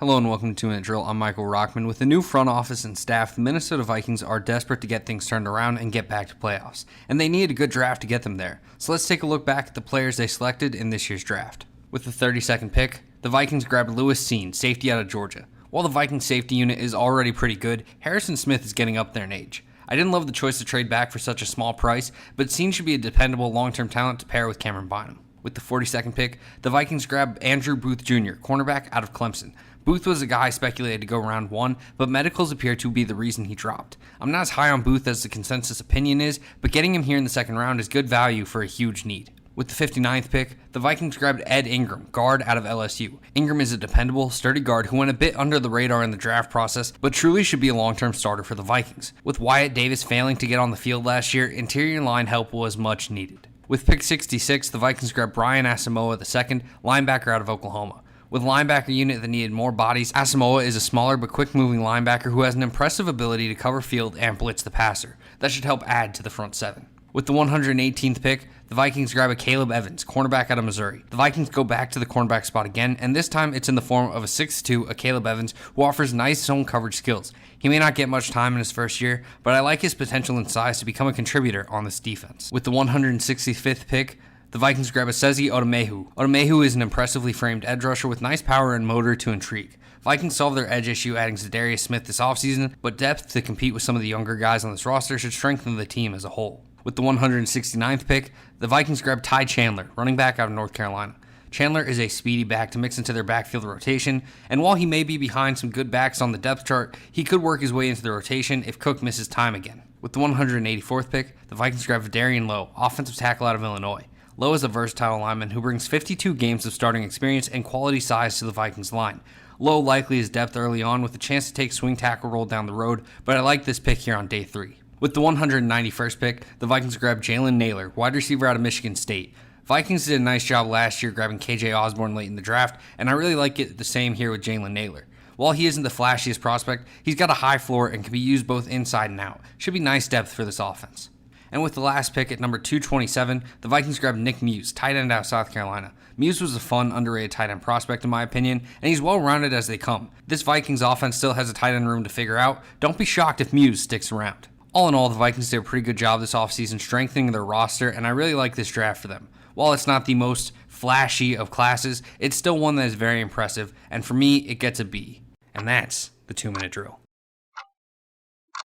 Hello and welcome to 2 Minute Drill. I'm Michael Rochman. With the new front office and staff, the Minnesota Vikings are desperate to get things turned around and get back to playoffs, and they need a good draft to get them there. So let's take a look back at the players they selected in this year's draft. With the 32nd pick, the Vikings grabbed Cine, safety out of Georgia. While the Vikings safety unit is already pretty good, Harrison Smith is getting up there in age. I didn't love the choice to trade back for such a small price, but Cine should be a dependable long-term talent to pair with Cameron Bynum. With the 42nd pick, the Vikings grabbed Andrew Booth Jr., cornerback out of Clemson. Booth was a guy speculated to go round 1, but medicals appear to be the reason he dropped. I'm not as high on Booth as the consensus opinion is, but getting him here in the second round is good value for a huge need. With the 59th pick, the Vikings grabbed Ed Ingram, guard out of LSU. Ingram is a dependable, sturdy guard who went a bit under the radar in the draft process, but truly should be a long-term starter for the Vikings. With Wyatt Davis failing to get on the field last year, interior line help was much needed. With pick 66, the Vikings grabbed Asamoah II, linebacker out of Oklahoma. With linebacker unit that needed more bodies, Asamoah is a smaller but quick-moving linebacker who has an impressive ability to cover field and blitz the passer. That should help add to the front seven. With the 118th pick, the Vikings grab Akayleb Evans, cornerback out of Missouri. The Vikings go back to the cornerback spot again, and this time it's in the form of a 6'2" Akayleb Evans who offers nice zone coverage skills. He may not get much time in his first year, but I like his potential and size to become a contributor on this defense. With the 165th pick, the Vikings grab Esezi Otomewo. Otomewo is an impressively framed edge rusher with nice power and motor to intrigue. Vikings solve their edge issue adding Vederian Smith this offseason, but depth to compete with some of the younger guys on this roster should strengthen the team as a whole. With the 169th pick, the Vikings grab Chandler, running back out of North Carolina. Chandler is a speedy back to mix into their backfield rotation, and while he may be behind some good backs on the depth chart, he could work his way into the rotation if Cook misses time again. With the 184th pick, the Vikings grab Vederian Lowe, offensive tackle out of Illinois. Lowe is a versatile lineman who brings 52 games of starting experience and quality size to the Vikings line. Lowe likely is depth early on with a chance to take swing tackle role down the road, but I like this pick here on day 3. With the 191st pick, the Vikings grab Jalen Nailor, wide receiver out of Michigan State. Vikings did a nice job last year grabbing KJ Osborne late in the draft, and I really like it the same here with Jalen Nailor. While he isn't the flashiest prospect, he's got a high floor and can be used both inside and out. Should be nice depth for this offense. And with the last pick at number 227, the Vikings grabbed Nick Muse, tight end out of South Carolina. Muse was a fun, underrated tight end prospect in my opinion, and he's well-rounded as they come. This Vikings offense still has a tight end room to figure out. Don't be shocked if Muse sticks around. All in all, the Vikings did a pretty good job this offseason strengthening their roster, and I really like this draft for them. While it's not the most flashy of classes, it's still one that is very impressive, and for me, it gets a B. And that's the 2 Minute Drill.